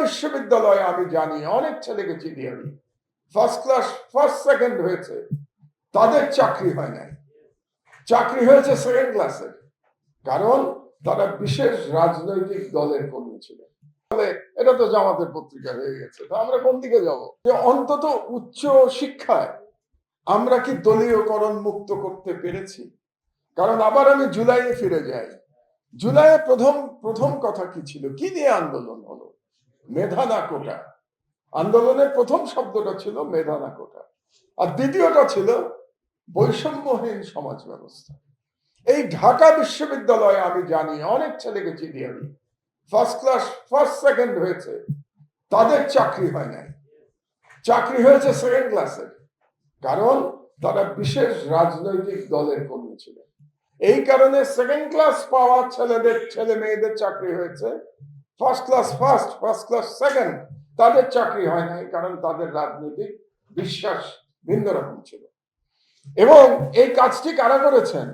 বিশ্ববিদ্যালয়ে আমি জানি অনেক ছেলেকে চিনি আমি, ফার্স্ট ক্লাস ফার্স্ট সেকেন্ড হয়েছে, তাদের চাকরি হয় নাই, চাকরি হয়েছে সেকেন্ড ক্লাসের। কারণ তারা বিশেষ রাজনৈতিক দলের কর্মী ছিল। এটা তো জামাতের পত্রিকা হয়ে গেছে, তো আমরা কোন দিকে যাব? যে অন্তত উচ্চ শিক্ষায় আমরা কি দলীয়করণ মুক্ত করতে পেরেছি? কারণ আবার আমি জুলাইয়ে ফিরে যাই। জুলাইয়ে প্রথম কথা কি ছিল, কি নিয়ে আন্দোলন হলো? মেধা না কোটা। আন্দোলনের প্রথম শব্দটা ছিল মেধা না কোটা, আর দ্বিতীয়টা ছিল বৈষম্যহীন সমাজ ব্যবস্থা। এই ঢাকা বিশ্ববিদ্যালয়ে আমি জানি অনেক ছেলেকে চিনি আমি, ফার্স্ট ক্লাস ফার্স্ট সেকেন্ড হয়েছে, তাদের চাকরি হয় নাই, চাকরি হয়েছে সেকেন্ড ক্লাসের। কারণ তারা বিশেষ রাজনৈতিক দলের কর্মী ছিল। এই কারণে সেকেন্ড ক্লাস পাওয়া ছেলে মেয়েদের চাকরি হয়েছে, first class first, first class second তাদের চাকরি হয় নাই, কারণ তাদের রাজনৈতিক বিশ্বাস ভিন্ন রকম ছিল। এবং এই কাজটি কারা করেছেন?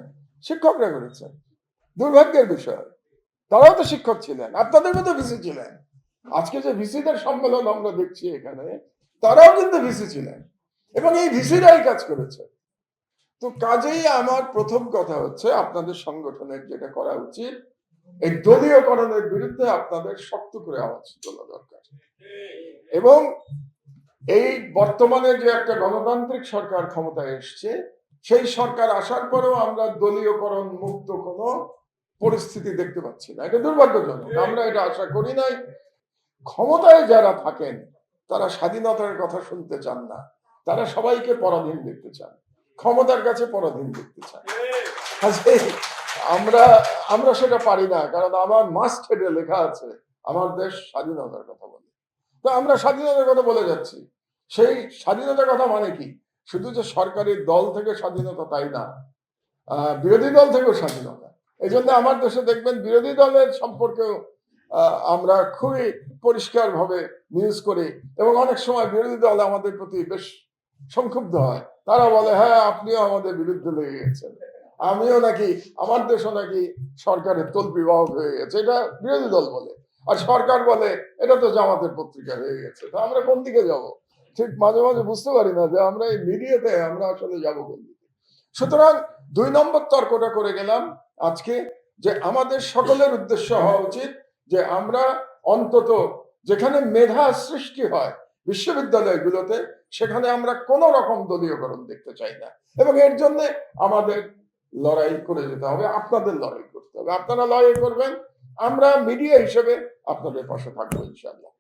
শিক্ষকরা করেছেন। দুর্ভাগ্যের বিষয়, তারাও তো শিক্ষক ছিলেন, আপনাদের মতো ভিসি ছিলেন। আজকে যে ভিসিদের সম্মেলন আমরা দেখছি এখানে, তারাও কিন্তু ভিসি ছিলেন এবং এই ভিসিরাই কাজ করেছে। তো কাজেই আমার প্রথম কথা হচ্ছে, আপনাদের সংগঠনের যেটা করা উচিত, এই দলীয়করণের বিরুদ্ধে আপনাদের শক্ত করে আওয়াজ তোলা দরকার। এবং এই বর্তমানে যে একটা গণতান্ত্রিক সরকার ক্ষমতায় এসছে, সেই সরকার আসার পরেও আমরা দলীয়করণ মুক্ত কোনো পরিস্থিতি দেখতে পাচ্ছি না। এটা দুর্ভাগ্যজনক, আমরা এটা আশা করি নাই। ক্ষমতায় যারা থাকেন তারা স্বাধীনতার কথা শুনতে চান না, তারা সবাইকে পরাধীন দেখতে চান, ক্ষমতার কাছে পরাধীন দেখতে চান। আমরা সেটা পারি না, কারণ আমার মাস্ট হেডে লেখা আছে আমার দেশ স্বাধীনতার কথা বলে। তো আমরা স্বাধীনতার কথা বলে যাচ্ছি। সেই স্বাধীনতার কথা মানে কি? শুধু যে সরকারি দল থেকে স্বাধীনতা তাই না, বিরোধী দল থেকেও স্বাধীনতা। এই জন্য আমার দেশে দেখবেন বিরোধী দলের সম্পর্কেও আমরা খুবই পরিষ্কার ভাবে নিউজ করি, এবং অনেক সময় বিরোধী দল আমাদের প্রতি বেশ সংক্ষুব্ধ হয়। তারা বলে, হ্যাঁ আপনিও আমাদের বিরুদ্ধে লেগে গেছেন, আমিও নাকি, আমার দেশও নাকি সরকারের তল্পিবাহক হয়ে গেছে, এটা বিরোধী দল বলে। আর সরকার বলে এটা তো জামাতের পত্রিকা হয়ে গেছে। তো আমরা কোন দিকে যাব? ঠিক মাঝে মাঝে বুঝতে পারি না যে আমরা এই মিডিয়াতে আমরা আসলে যাবো কোন দিকে। সুতরাং 2 নম্বর তর্কটা করে গেলাম আজকে, যে আমাদের সকলের উদ্দেশ্য হওয়া উচিত যে আমরা অন্তত যেখানে মেধা সৃষ্টি হয় বিশ্ববিদ্যালয়গুলোতে, সেখানে আমরা কোনো রকম দলীয়করণ দেখতে চাই না। এবং এর জন্য আমাদের লড়াই করে যেতে হবে, আপনাদের লড়াই করতে হবে। আপনারা লড়াই করবেন, আমরা মিডিয়া হিসেবে আপনাদের পাশে থাকবো ইনশাআল্লাহ।